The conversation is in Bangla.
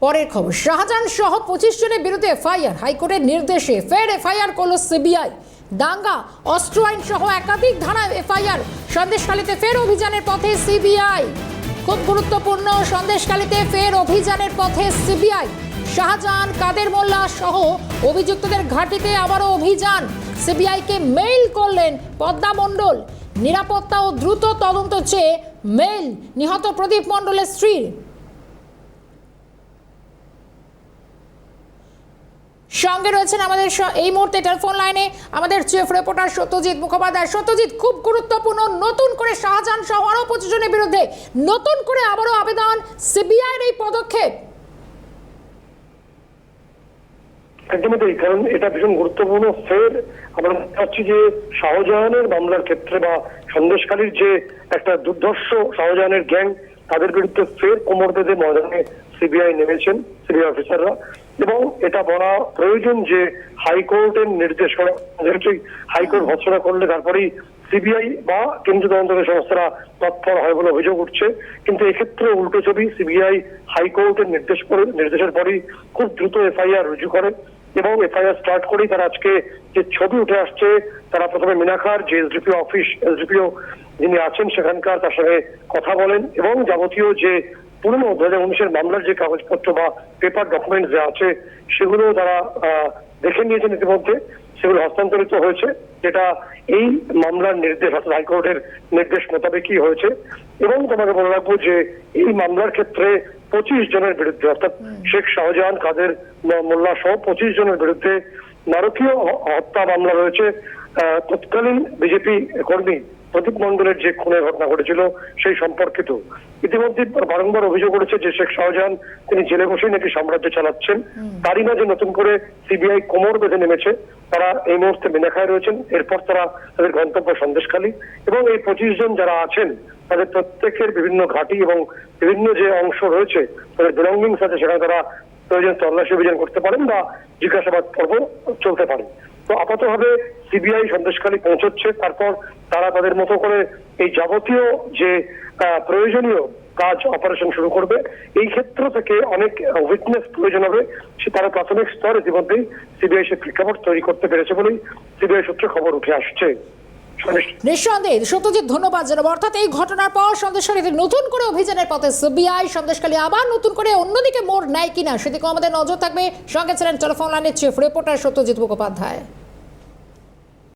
পরের খবর, শাহজাহান সহ 25 জনের বিরুদ্ধে এফআইআর। হাইকোর্টের নির্দেশে ফের এফআইআর করল সিবিআই। দাঙ্গা, অস্ত্র আইন সহ একাধিক ধারায় এফআইআর। সন্দেশখালীতে ফের অভিযানের পথে সিবিআই। খুব গুরুত্বপূর্ণ, সন্দেশখালীতে ফের অভিযানের পথে সিবিআই। শাহজাহান, কাদের মোল্লা সহ অভিযুক্তদের ঘাঁটিতে আবারও অভিযান। সিবিআইকে মেইল করলেন পদ্মা মণ্ডল। নিরাপত্তা ও দ্রুত তদন্ত চেয়ে মেইল নিহত প্রদীপ মণ্ডলের স্ত্রীর। সঙ্গে রয়েছেন আমাদের এই মুহূর্তে টেলিফোন লাইনে আমাদের চিফ রিপোর্টার সত্যজিৎ মুখোপাধ্যায়। সত্যজিৎ, খুব গুরুত্বপূর্ণ, নতুন করে শাহজাহান সহ আরও 25 জনের বিরুদ্ধে নতুন করে আবারও আবেদন, সিবিআইয়ের এই পদক্ষেপ। একদমই তাই, কারণ এটা ভীষণ গুরুত্বপূর্ণ। ফের আমরা পাচ্ছি যে শাহজাহানের মামলার ক্ষেত্রে বা সন্দেশখালীর যে একটা দুর্ধর্ষ শাহজাহানের গ্যাং, তাদের বিরুদ্ধে ফের কোমর বেঁধে ময়দানে সিবিআই নেমেছেন, সিবিআই অফিসাররা। এবং এটা বলা প্রয়োজন যে হাইকোর্টের নির্দেশ করা, হাইকোর্ট ভৎসনা করলে তারপরেই সিবিআই বা কেন্দ্রীয় তদন্তকারী সংস্থারা তৎপর হয় বলে অভিযোগ উঠছে। কিন্তু এক্ষেত্রে উল্টো ছবি, সিবিআই হাইকোর্টের নির্দেশের পরেই খুব দ্রুত এফআইআর রুজু করে এবং এফআইআর স্টার্ট করেই তারা আজকে যে ছবি উঠে আসছে, তারা প্রথমে মিনাখার যে এসডিপিও যিনি আছেন সেখানকার, তার সঙ্গে কথা বলেন এবং যাবতীয় যে পুরনো 2019-এর মামলার যে কাগজপত্র বা পেপার ডকুমেন্ট যা আছে সেগুলো তারা দেখে নিয়েছেন ইতিমধ্যে, সেগুলো হস্তান্তরিত হয়েছে, যেটা এই মামলার নির্দেশ অর্থাৎ হাইকোর্টের নির্দেশ মোতাবেকই হয়েছে। এবং তোমাকে বলে রাখবো যে এই মামলার ক্ষেত্রে 25 জনের বিরুদ্ধে, অর্থাৎ শেখ শাহজাহান, কাদের মোল্লা সহ 25 জনের বিরুদ্ধে নারকীয় হত্যা মামলা রয়েছে। তৎকালীন বিজেপি কর্মী প্রদীপ মণ্ডলের যে খুনের ঘটনা ঘটেছিল সেই সম্পর্কিত। ইতিমধ্যে বারংবার অভিযোগ করেছে যে শেখ শাহজাহান তিনি জেলে বসেই নাকি সাম্রাজ্য চালাচ্ছেন। তারই মাঝে নতুন করে সিবিআই কোমর বেঁধে নেমেছে। তারা এই মুহূর্তে মিনাখায় রয়েছেন, এরপর তারা তাদের গন্তব্য সন্দেশখালী। এবং এই 25 জন যারা আছেন তাদের প্রত্যেকের বিভিন্ন ঘাঁটি এবং বিভিন্ন যে অংশ রয়েছে, তাদের বিলঙ্গিংস আছে, সেখানে তারা প্রয়োজন তল্লাশি অভিযান করতে পারেন বা জিজ্ঞাসাবাদ পর্ব চলতে পারে। তো আপাতভাবে সিবিআই সন্দেশখালী পৌঁছচ্ছে, তারপর তারা তাদের মতো করে এই যাবতীয় যে প্রয়োজনীয় কাজ অপারেশন শুরু করবে। এই ক্ষেত্র থেকে অনেক উইটনেস প্রয়োজন হবে, সে তারা প্রাথমিক স্তর ইতিমধ্যেই সিবিআই সে প্রেক্ষাপট তৈরি করতে পেরেছে বলেই সিবিআই সূত্রে খবর উঠে আসছে। নিঃসন্দেহে সত্যজিৎ, ধন্যবাদ জানাবো। অর্থাৎ এই ঘটনার পর সন্দেশখালীতে নতুন করে অভিযানের পথে সিবিআই। সন্দেশখালী আবার নতুন করে অন্যদিকে মোড় নেয় কিনা সেদিকেও আমাদের নজর থাকবে। সঙ্গে ছিলেন টেলিফোন লাইনের চিফ রিপোর্টার সত্যজিৎ মুখোপাধ্যায়।